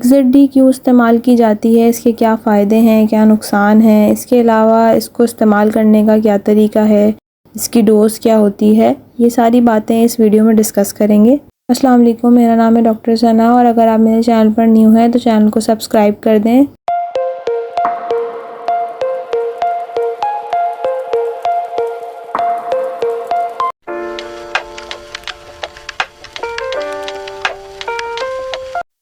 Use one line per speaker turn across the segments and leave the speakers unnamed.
XZD क्यों इस्तेमाल की जाती है, इसके क्या फ़ायदे हैं, क्या नुकसान हैं, इसके अलावा इसको इस्तेमाल करने का क्या तरीका है, इसकी डोज़ क्या होती है, ये सारी बातें इस वीडियो में डिस्कस करेंगे। अस्सलाम वालेकुम, मेरा नाम है डॉक्टर सना और अगर आप मेरे चैनल पर न्यू हैं तो चैनल को सब्सक्राइब कर दें।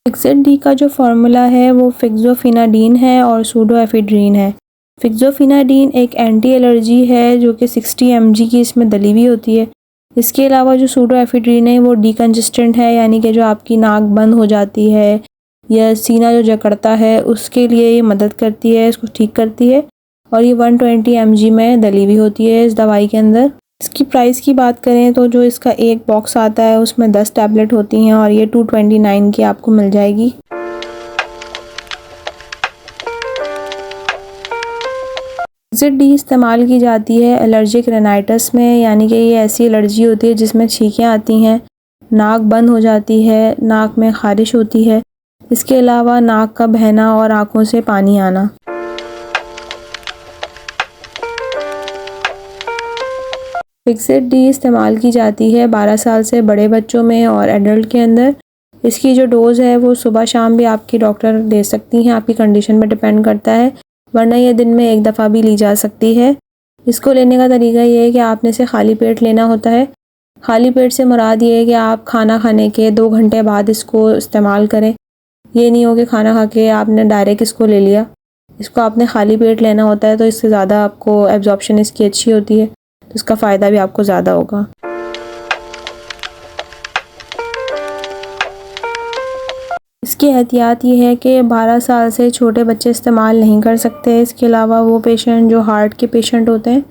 XZD का जो फार्मूला है वो फिक्सोफिनाडीन है और सूडोएफिड्रीन है। फिक्सोफिनाडीन एक एंटी एलर्जी है जो कि 60 mg की इसमें डली हुई होती है। इसके अलावा जो सूडोएफिड्रीन है वो डीकंजेस्टेंट है, यानी कि जो आपकी नाक बंद हो जाती है या सीना जो जकड़ता है उसके लिए ये मदद करती है, इसको ठीक करती है और ये 120 mg में डली हुई होती है इस दवाई के अंदर। इसकी प्राइस की बात करें तो जो इसका एक बॉक्स आता है उसमें 10 टैबलेट होती हैं और ये 229 की आपको मिल जाएगी। XZD इस्तेमाल की जाती है एलर्जिक रेनाइटिस में, यानी कि ये ऐसी एलर्जी होती है जिसमें छींकें आती हैं, नाक बंद हो जाती है, नाक में ख़ारिश होती है, इसके अलावा नाक का बहना और आँखों से पानी आना। XZD इस्तेमाल की जाती है 12 साल से बड़े बच्चों में और एडल्ट के अंदर। इसकी जो डोज़ है वो सुबह शाम भी आपकी डॉक्टर दे सकती हैं, आपकी कंडीशन पर डिपेंड करता है, वरना ये दिन में एक दफ़ा भी ली जा सकती है। इसको लेने का तरीका ये है कि आपने इसे खाली पेट लेना होता है। खाली पेट से मुराद ये है कि आप खाना खाने के 2 घंटे बाद इसको इस्तेमाल करें। ये नहीं हो कि खाना खा के आपने डायरेक्ट इसको ले लिया। इसको आपने खाली पेट लेना होता है तो इससे ज़्यादा आपको एब्जॉर्प्शन इसकी अच्छी होती है, तो इसका फ़ायदा भी आपको ज़्यादा होगा। इसकी एहतियात ये है कि 12 साल से छोटे बच्चे इस्तेमाल नहीं कर सकते। इसके अलावा वो पेशेंट जो हार्ट के पेशेंट होते हैं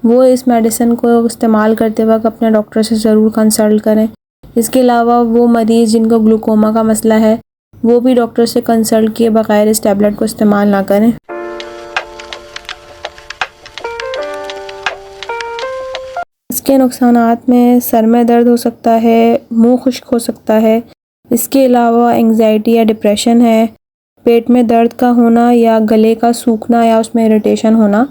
वो इस मेडिसिन को इस्तेमाल करते वक्त अपने डॉक्टर से ज़रूर कंसल्ट करें। इसके अलावा वो मरीज़ जिनको ग्लूकोमा का मसला है वो भी डॉक्टर से कंसल्ट किए बगैर इस टैबलेट को इस्तेमाल ना करें। इसके नुकसानात में सर में दर्द हो सकता है, मुंह खुश्क हो सकता है, इसके अलावा एंग्जाइटी या डिप्रेशन है, पेट में दर्द का होना या गले का सूखना या उसमें इरिटेशन होना,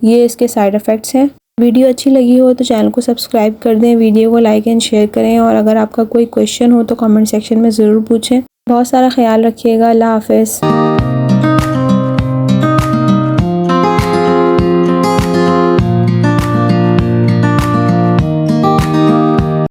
ये इसके साइड इफ़ेक्ट्स हैं। वीडियो अच्छी लगी हो तो चैनल को सब्सक्राइब कर दें, वीडियो को लाइक एंड शेयर करें और अगर आपका कोई क्वेश्चन हो तो कमेंट सेक्शन में ज़रूर पूछें। बहुत सारा ख्याल रखिएगा। अल्लाह हाफ़िज़।